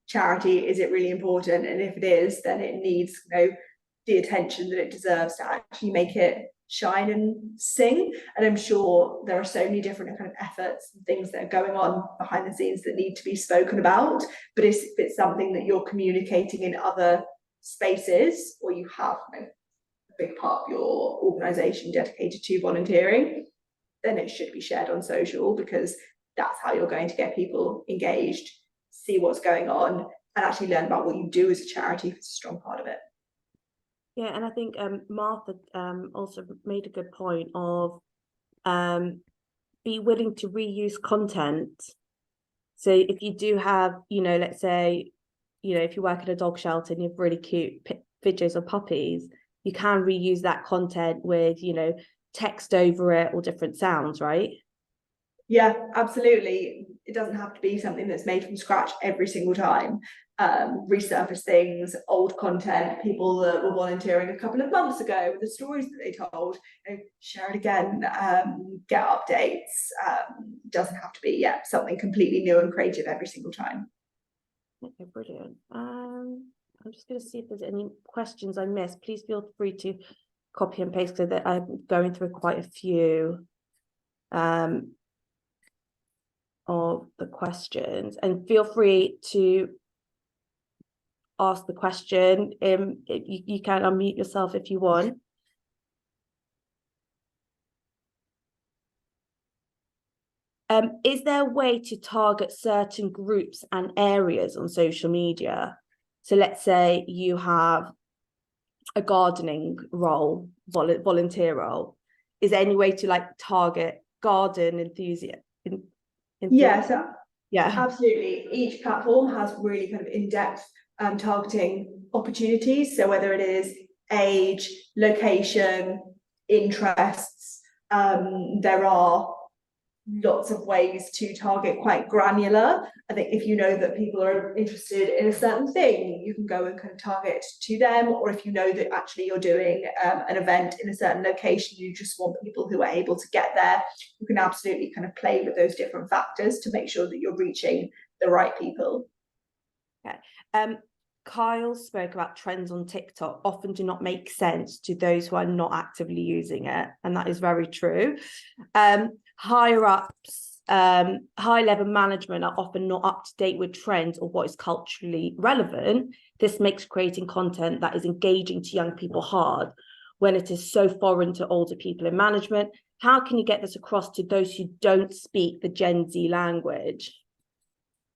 charity? Is it really important? And if it is, then it needs, you know, the attention that it deserves to actually make it shine and sing. And I'm sure there are so many different kind of efforts and things that are going on behind the scenes that need to be spoken about. But if it's something that you're communicating in other spaces, or you have, you know, a big part of your organisation dedicated to volunteering, then it should be shared on social, because that's how you're going to get people engaged, see what's going on, and actually learn about what you do as a charity, if it's a strong part of it. Yeah, and I think Martha also made a good point of be willing to reuse content. So if you do have, you know, let's say, you know, if you work at a dog shelter and you have really cute videos of puppies, you can reuse that content with, you know, text over it or different sounds, right? Yeah, absolutely. It doesn't have to be something that's made from scratch every single time. Resurface things, old content, people that were volunteering a couple of months ago with the stories that they told, you know, share it again, get updates. Doesn't have to be something completely new and creative every single time. Okay, brilliant. I'm just going to see if there's any questions I missed. Please feel free to copy and paste, so that I'm going through quite a few of the questions, and feel free to ask the question. You can unmute yourself if you want. Is there a way to target certain groups and areas on social media? So let's say you have a gardening role, volunteer role. Is there any way to like target garden enthusiasts? Yes, Yeah, absolutely. Each platform has really kind of in-depth targeting opportunities. So whether it is age, location, interests, there are lots of ways to target quite granular. I think if you know that people are interested in a certain thing, you can go and kind of target to them. Or if you know that actually you're doing an event in a certain location, you just want people who are able to get there, you can absolutely kind of play with those different factors to make sure that you're reaching the right people. Okay. Kyle spoke about trends on TikTok often do not make sense to those who are not actively using it, and that is very true. Higher ups, high level management are often not up to date with trends or what is culturally relevant. This makes creating content that is engaging to young people hard when it is so foreign to older people in management. How can you get this across to those who don't speak the Gen Z language?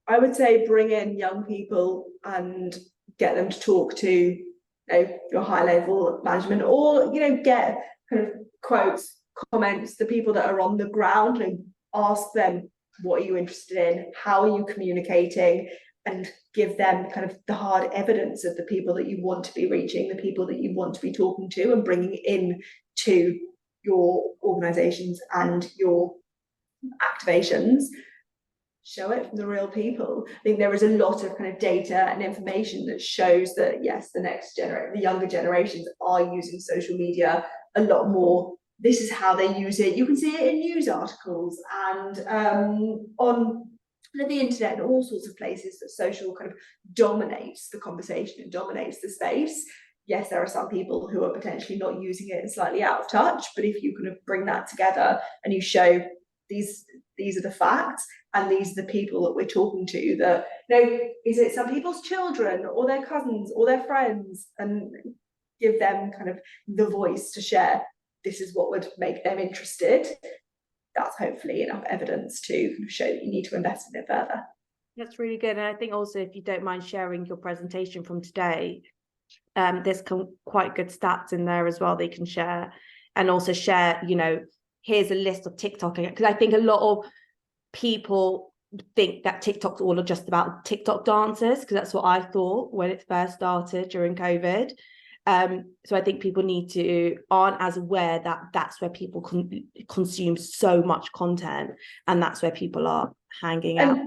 I would say bring in young people and get them to talk to, you know, your high level management, or, you know, get kind of quotes, comments, the people that are on the ground, and ask them, what are you interested in? How are you communicating? And give them kind of the hard evidence of the people that you want to be reaching, the people that you want to be talking to and bringing in to your organizations and your activations. Show it from the real people. I think there is a lot of kind of data and information that shows that, yes, the younger generations are using social media a lot more. This is how they use it. You can see it in news articles and on and the internet and all sorts of places that social kind of dominates the conversation and dominates the space. Yes, there are some people who are potentially not using it and slightly out of touch, but if you kind of bring that together and you show these are the facts and these are the people that we're talking to, that, you know, is it some people's children or their cousins or their friends, and give them kind of the voice to share, this is what would make them interested. That's hopefully enough evidence to show that you need to invest in it further. That's really good. And I think also, if you don't mind sharing your presentation from today, there's quite good stats in there as well they can share, and also share, you know, here's a list of TikTok, because I think a lot of people think that TikTok's all just about TikTok dancers, because that's what I thought when it first started during COVID. So I think people aren't as aware that that's where people consume so much content, and that's where people are hanging out.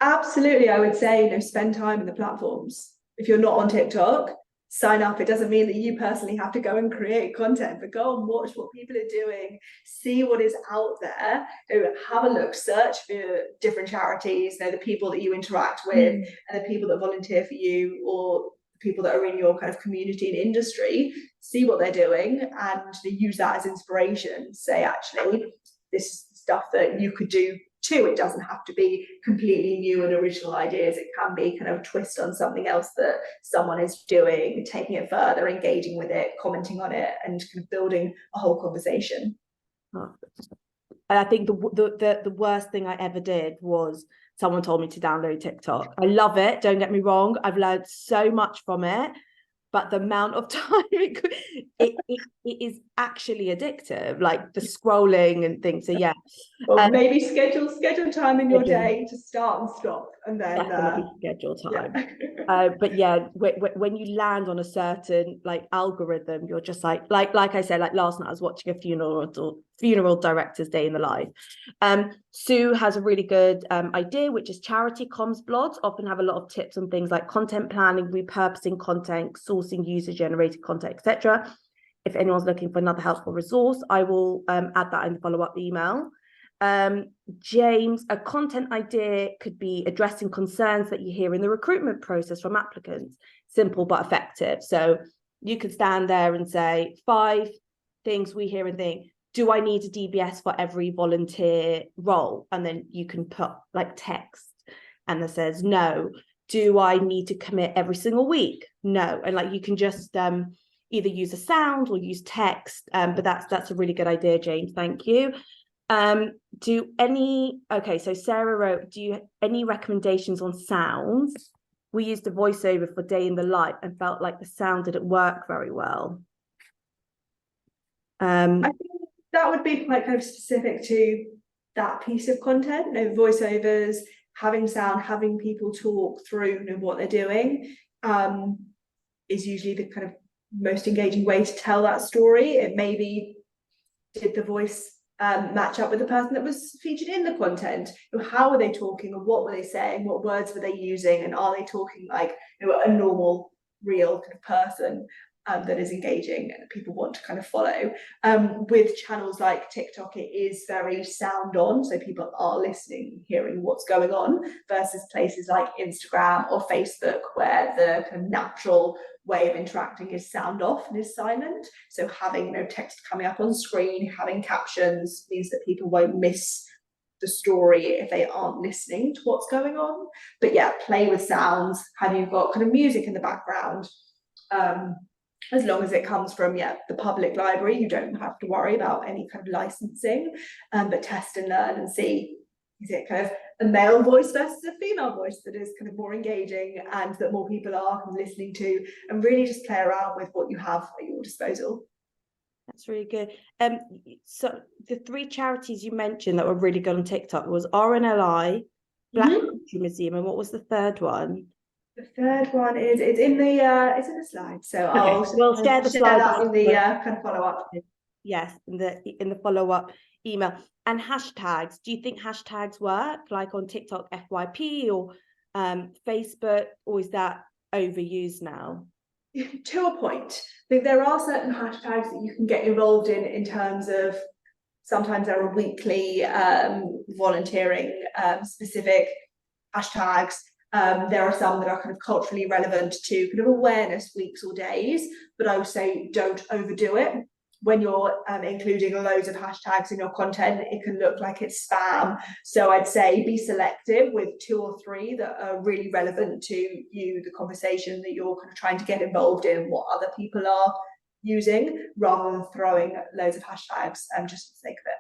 Absolutely, I would say, you know, spend time in the platforms. If you're not on TikTok, sign up. It doesn't mean that you personally have to go and create content, but go and watch what people are doing, see what is out there, have a look, search for different charities, you know, the people that you interact with and the people that volunteer for you, or people that are in your kind of community and industry. See what they're doing and use that as inspiration. Say, actually, this is stuff that you could do too. It doesn't have to be completely new and original ideas. It can be kind of a twist on something else that someone is doing, taking it further, engaging with it, commenting on it, and kind of building a whole conversation. And I think the worst thing I ever did was someone told me to download TikTok. I love it, don't get me wrong. I've learned so much from it, but the amount of time it is actually addictive, like the scrolling and things. So yeah. Well, maybe schedule time in your day to start and stop, and then definitely schedule time. Yeah. But yeah, when you land on a certain like algorithm, you're just like I said, like last night I was watching a funeral director's day in the life. Sue has a really good idea, which is charity comms blogs often have a lot of tips on things like content planning, repurposing content, sourcing user generated content, etc. If anyone's looking for another helpful resource, I will add that in the follow-up email. James, a content idea could be addressing concerns that you hear in the recruitment process from applicants. Simple but effective. So you could stand there and say 5 things we hear and think, do I need a DBS for every volunteer role? And then you can put like text and that says no. Do I need to commit every single week? No. And like you can just either use a sound or use text. But that's a really good idea, James. Thank you. So Sarah wrote, do you any recommendations on sounds? We used a voiceover for Day in the Life and felt like the sound didn't work very well. I think that would be quite kind of specific to that piece of content, you know, voiceovers, having sound, having people talk through, you know, what they're doing, is usually the kind of most engaging way to tell that story. It maybe did the voice match up with the person that was featured in the content? How were they talking, and what were they saying? What words were they using? And are they talking like, you know, a normal, real kind of person that is engaging and people want to kind of follow? With channels like TikTok, it is very sound on, so people are listening, hearing what's going on, versus places like Instagram or Facebook, where the kind of natural way of interacting is sound off and is silent. So having, you know, text coming up on screen, having captions means that people won't miss the story if they aren't listening to what's going on. But yeah, play with sounds. Have you got kind of music in the background? As long as it comes from the public library, you don't have to worry about any kind of licensing. But test and learn and see, is it kind of a male voice versus a female voice that is kind of more engaging and that more people are listening to, and really just play around with what you have at your disposal. That's really good. So the 3 charities you mentioned that were really good on TikTok was RNLI, Black Country Museum, and what was the third one? The third one is it's in the slide. So okay. We'll share the slide that in the kind of follow up. Yes, in the follow up email. And hashtags. Do you think hashtags work, like on TikTok FYP or Facebook, or is that overused now? To a point. I think there are certain hashtags that you can get involved in terms of, sometimes there are weekly volunteering specific hashtags. There are some that are kind of culturally relevant to kind of awareness weeks or days, but I would say don't overdo it. When you're including loads of hashtags in your content, it can look like it's spam. So I'd say be selective with 2 or 3 that are really relevant to you, the conversation that you're kind of trying to get involved in, what other people are using, rather than throwing loads of hashtags just for the sake of it.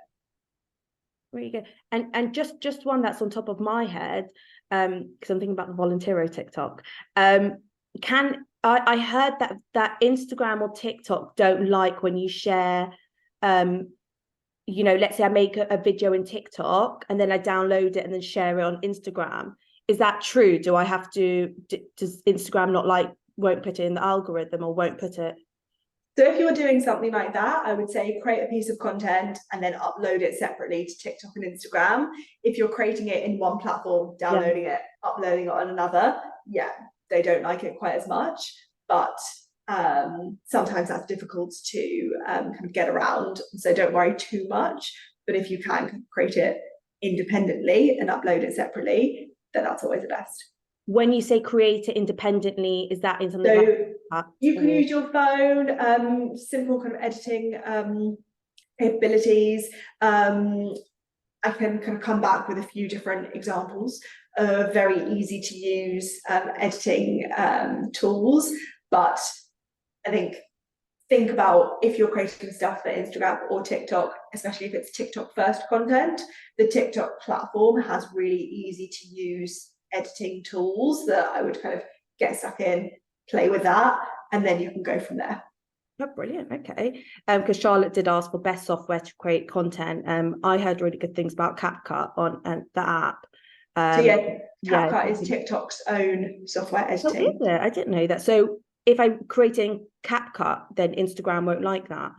Really good. And just one that's on top of my head, because I'm thinking about the Volunteero TikTok. I heard that Instagram or TikTok don't like when you share, let's say I make a video in TikTok and then I download it and then share it on Instagram. Is that true? Do I have to, does Instagram not won't put it in the algorithm or won't put it? So if you're doing something like that, I would say create a piece of content and then upload it separately to TikTok and Instagram. If you're creating it in one platform, downloading it, uploading it on another, they don't like it quite as much, but sometimes that's difficult to kind of get around. So don't worry too much, but if you can create it independently and upload it separately, then that's always the best. When you say create it independently, is that in something so you can use your phone, simple kind of editing capabilities. I can kind of come back with a few different examples of very easy to use editing tools, but I think about if you're creating stuff for Instagram or TikTok, especially if it's TikTok first content, the TikTok platform has really easy to use editing tools that I would kind of get stuck in, play with that, and then you can go from there. Oh, brilliant. Okay. Because Charlotte did ask for best software to create content. I heard really good things about CapCut on the app. So CapCut is TikTok's own software editing. Oh, is it? I didn't know that. So if I'm creating CapCut, then Instagram won't like that.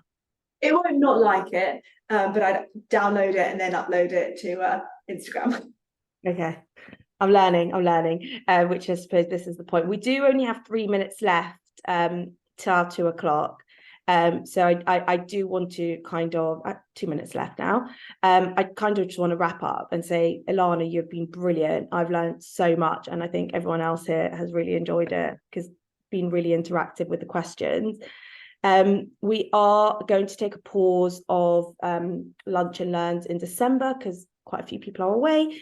It won't not like it, but I'd download it and then upload it to Instagram. Okay. I'm learning, which I suppose this is the point. We do only have 3 minutes left till 2 o'clock. So I do want to kind of 2 minutes left now. I kind of just want to wrap up and say, Ilana, you've been brilliant. I've learned so much, and I think everyone else here has really enjoyed it because it's been really interactive with the questions. We are going to take a pause of Lunch and Learns in December because quite a few people are away.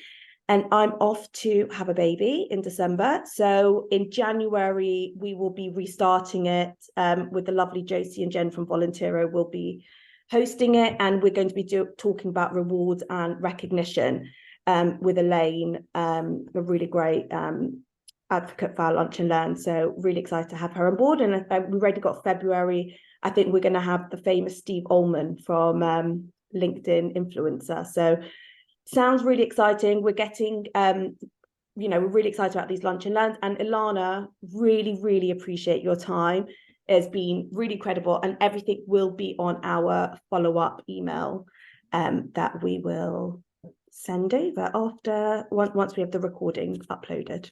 And I'm off to have a baby in December. So in January, we will be restarting it with the lovely Josie and Jen from Volunteero will be hosting it. And we're going to be talking about rewards and recognition with Elaine, a really great advocate for our Lunch and Learn. So really excited to have her on board. And we've already got February. I think we're going to have the famous Steve Ullman from LinkedIn influencer. So sounds really exciting. We're getting, we're really excited about these Lunch and Learns. And Ilana, really, really appreciate your time. It's been really credible, and everything will be on our follow-up email that we will send over once we have the recording uploaded.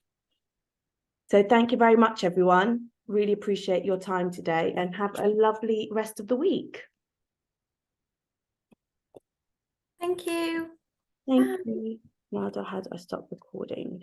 So thank you very much, everyone. Really appreciate your time today, and have a lovely rest of the week. Thank you. Thank you. Now, how do I stop recording?